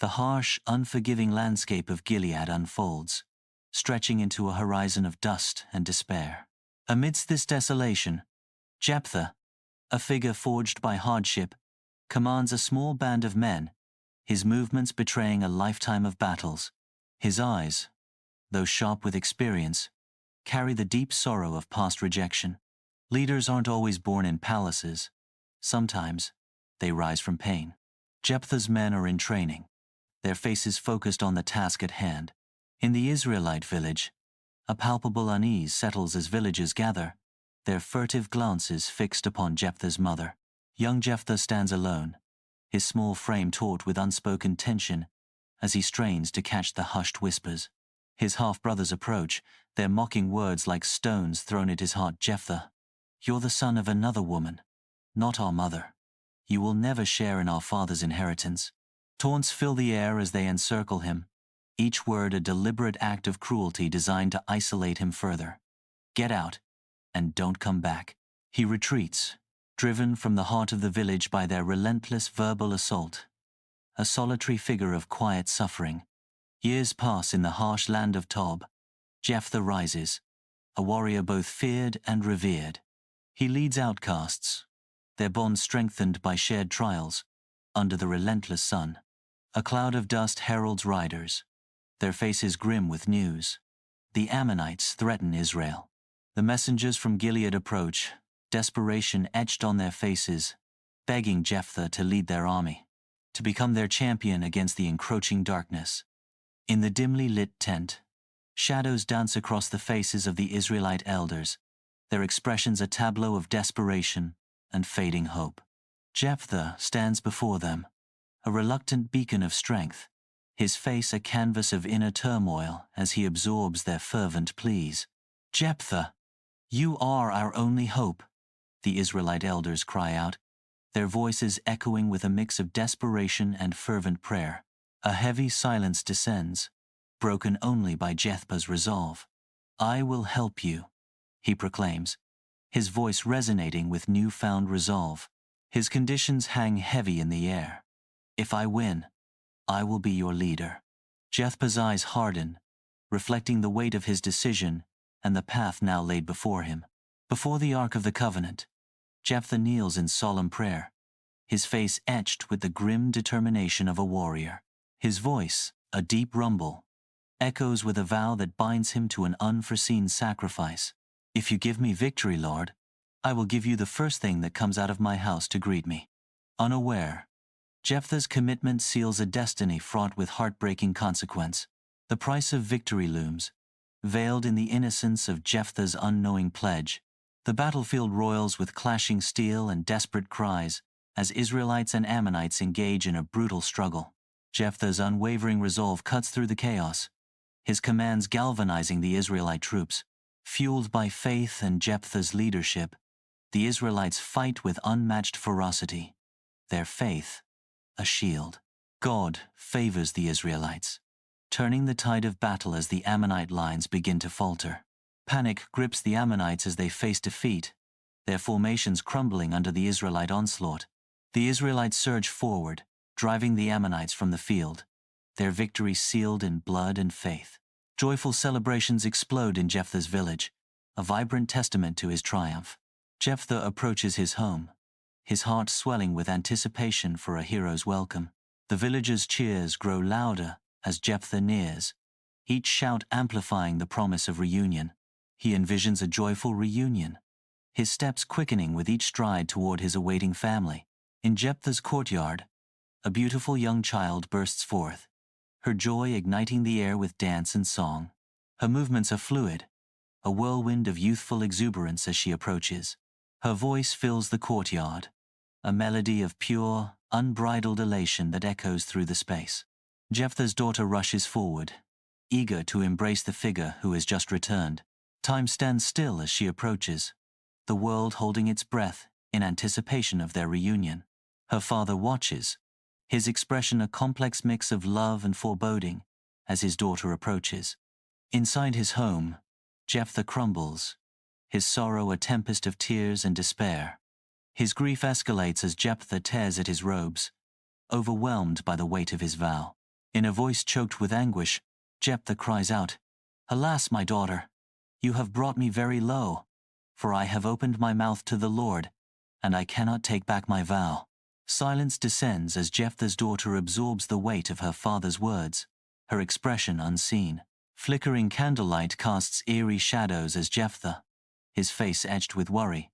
The harsh, unforgiving landscape of Gilead unfolds, stretching into a horizon of dust and despair. Amidst this desolation, Jephthah, a figure forged by hardship, commands a small band of men, his movements betraying a lifetime of battles. His eyes, though sharp with experience, carry the deep sorrow of past rejection. Leaders aren't always born in palaces. Sometimes, they rise from pain. Jephthah's men are in training, their faces focused on the task at hand. In the Israelite village, a palpable unease settles as villagers gather, their furtive glances fixed upon Jephthah's mother. Young Jephthah stands alone, his small frame taut with unspoken tension as he strains to catch the hushed whispers. His half-brothers approach, their mocking words like stones thrown at his heart. Jephthah, you're the son of another woman, not our mother. You will never share in our father's inheritance. Taunts fill the air as they encircle him, each word a deliberate act of cruelty designed to isolate him further. Get out, and don't come back. He retreats, driven from the heart of the village by their relentless verbal assault. A solitary figure of quiet suffering. Years pass in the harsh land of Tob. Jephthah rises, a warrior both feared and revered. He leads outcasts, their bonds strengthened by shared trials, under the relentless sun. A cloud of dust heralds riders, their faces grim with news. The Ammonites threaten Israel. The messengers from Gilead approach, desperation etched on their faces, begging Jephthah to lead their army, to become their champion against the encroaching darkness. In the dimly lit tent, shadows dance across the faces of the Israelite elders, their expressions a tableau of desperation and fading hope. Jephthah stands before them, a reluctant beacon of strength, his face a canvas of inner turmoil as he absorbs their fervent pleas. Jephthah, you are our only hope, the Israelite elders cry out, their voices echoing with a mix of desperation and fervent prayer. A heavy silence descends, broken only by Jephthah's resolve. I will help you, he proclaims, his voice resonating with newfound resolve. His conditions hang heavy in the air. If I win, I will be your leader. Jephthah's eyes harden, reflecting the weight of his decision and the path now laid before him. Before the Ark of the Covenant, Jephthah kneels in solemn prayer, his face etched with the grim determination of a warrior. His voice, a deep rumble, echoes with a vow that binds him to an unforeseen sacrifice. If you give me victory, Lord, I will give you the first thing that comes out of my house to greet me. Unaware, Jephthah's commitment seals a destiny fraught with heartbreaking consequence. The price of victory looms, veiled in the innocence of Jephthah's unknowing pledge. The battlefield roils with clashing steel and desperate cries as Israelites and Ammonites engage in a brutal struggle. Jephthah's unwavering resolve cuts through the chaos, his commands galvanizing the Israelite troops. Fueled by faith and Jephthah's leadership, the Israelites fight with unmatched ferocity, their faith a shield. God favors the Israelites, turning the tide of battle as the Ammonite lines begin to falter. Panic grips the Ammonites as they face defeat, their formations crumbling under the Israelite onslaught. The Israelites surge forward, driving the Ammonites from the field, their victory sealed in blood and faith. Joyful celebrations explode in Jephthah's village, a vibrant testament to his triumph. Jephthah approaches his home, his heart swelling with anticipation for a hero's welcome. The villagers' cheers grow louder as Jephthah nears, each shout amplifying the promise of reunion. He envisions a joyful reunion, his steps quickening with each stride toward his awaiting family. In Jephthah's courtyard, a beautiful young child bursts forth, her joy igniting the air with dance and song. Her movements are fluid, a whirlwind of youthful exuberance as she approaches. Her voice fills the courtyard, a melody of pure, unbridled elation that echoes through the space. Jephthah's daughter rushes forward, eager to embrace the figure who has just returned. Time stands still as she approaches, the world holding its breath in anticipation of their reunion. Her father watches, his expression a complex mix of love and foreboding as his daughter approaches. Inside his home, Jephthah crumbles, his sorrow a tempest of tears and despair. His grief escalates as Jephthah tears at his robes, overwhelmed by the weight of his vow. In a voice choked with anguish, Jephthah cries out, "Alas, my daughter, you have brought me very low, for I have opened my mouth to the Lord, and I cannot take back my vow." Silence descends as Jephthah's daughter absorbs the weight of her father's words, her expression unseen. Flickering candlelight casts eerie shadows as Jephthah, his face etched with worry,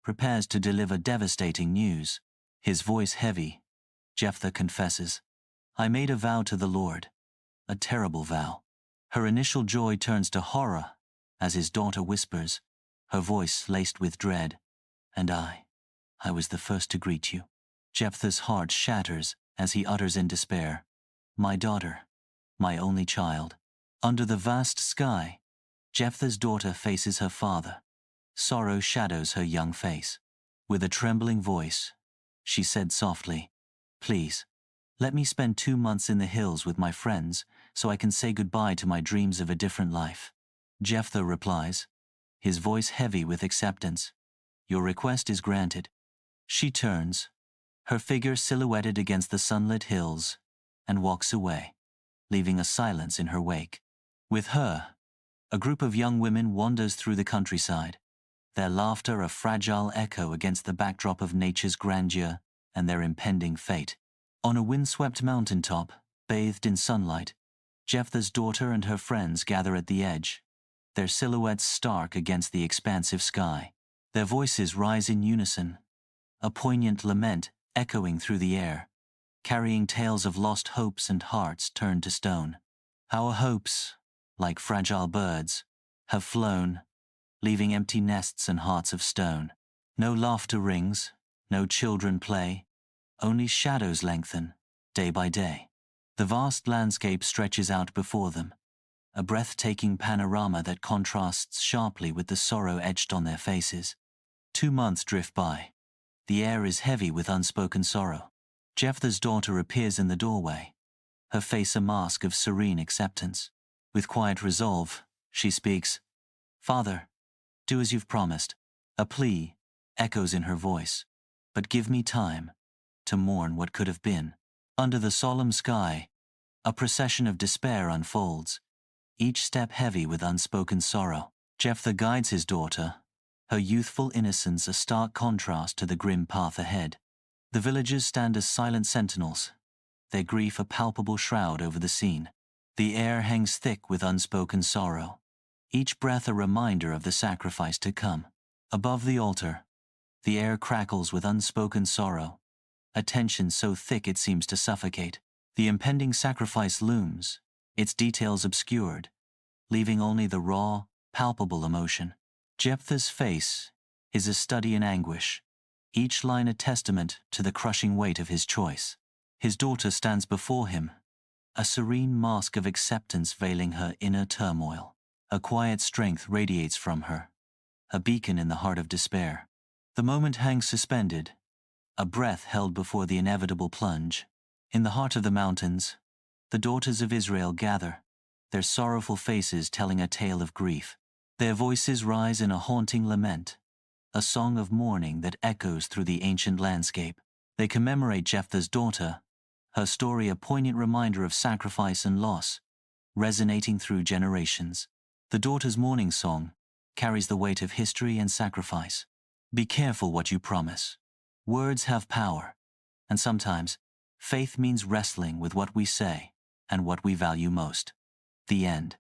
prepares to deliver devastating news. His voice heavy, Jephthah confesses, "I made a vow to the Lord, a terrible vow." Her initial joy turns to horror as his daughter whispers, her voice laced with dread, "And I was the first to greet you." Jephthah's heart shatters as he utters in despair, "My daughter, my only child." Under the vast sky, Jephthah's daughter faces her father. Sorrow shadows her young face. With a trembling voice, she said softly, "Please, let me spend 2 months in the hills with my friends so I can say goodbye to my dreams of a different life." Jephthah replies, his voice heavy with acceptance, "Your request is granted." She turns, her figure silhouetted against the sunlit hills, and walks away, leaving a silence in her wake. With her, a group of young women wanders through the countryside, their laughter a fragile echo against the backdrop of nature's grandeur and their impending fate. On a windswept mountaintop, bathed in sunlight, Jephthah's daughter and her friends gather at the edge, their silhouettes stark against the expansive sky. Their voices rise in unison, a poignant lament echoing through the air, carrying tales of lost hopes and hearts turned to stone. Our hopes, like fragile birds, have flown, leaving empty nests and hearts of stone. No laughter rings, no children play, only shadows lengthen, day by day. The vast landscape stretches out before them, a breathtaking panorama that contrasts sharply with the sorrow etched on their faces. 2 months drift by. The air is heavy with unspoken sorrow. Jephthah's daughter appears in the doorway, her face a mask of serene acceptance. With quiet resolve, she speaks, "Father, do as you've promised." A plea echoes in her voice, "But give me time to mourn what could have been." Under the solemn sky, a procession of despair unfolds, each step heavy with unspoken sorrow. Jephthah guides his daughter, her youthful innocence a stark contrast to the grim path ahead. The villagers stand as silent sentinels, their grief a palpable shroud over the scene. The air hangs thick with unspoken sorrow, each breath a reminder of the sacrifice to come. Above the altar, the air crackles with unspoken sorrow, a tension so thick it seems to suffocate. The impending sacrifice looms, its details obscured, leaving only the raw, palpable emotion. Jephthah's face is a study in anguish, each line a testament to the crushing weight of his choice. His daughter stands before him, a serene mask of acceptance veiling her inner turmoil. A quiet strength radiates from her, a beacon in the heart of despair. The moment hangs suspended, a breath held before the inevitable plunge. In the heart of the mountains, the daughters of Israel gather, their sorrowful faces telling a tale of grief. Their voices rise in a haunting lament, a song of mourning that echoes through the ancient landscape. They commemorate Jephthah's daughter, her story a poignant reminder of sacrifice and loss, resonating through generations. The daughter's mourning song carries the weight of history and sacrifice. Be careful what you promise. Words have power, and sometimes faith means wrestling with what we say and what we value most. The end.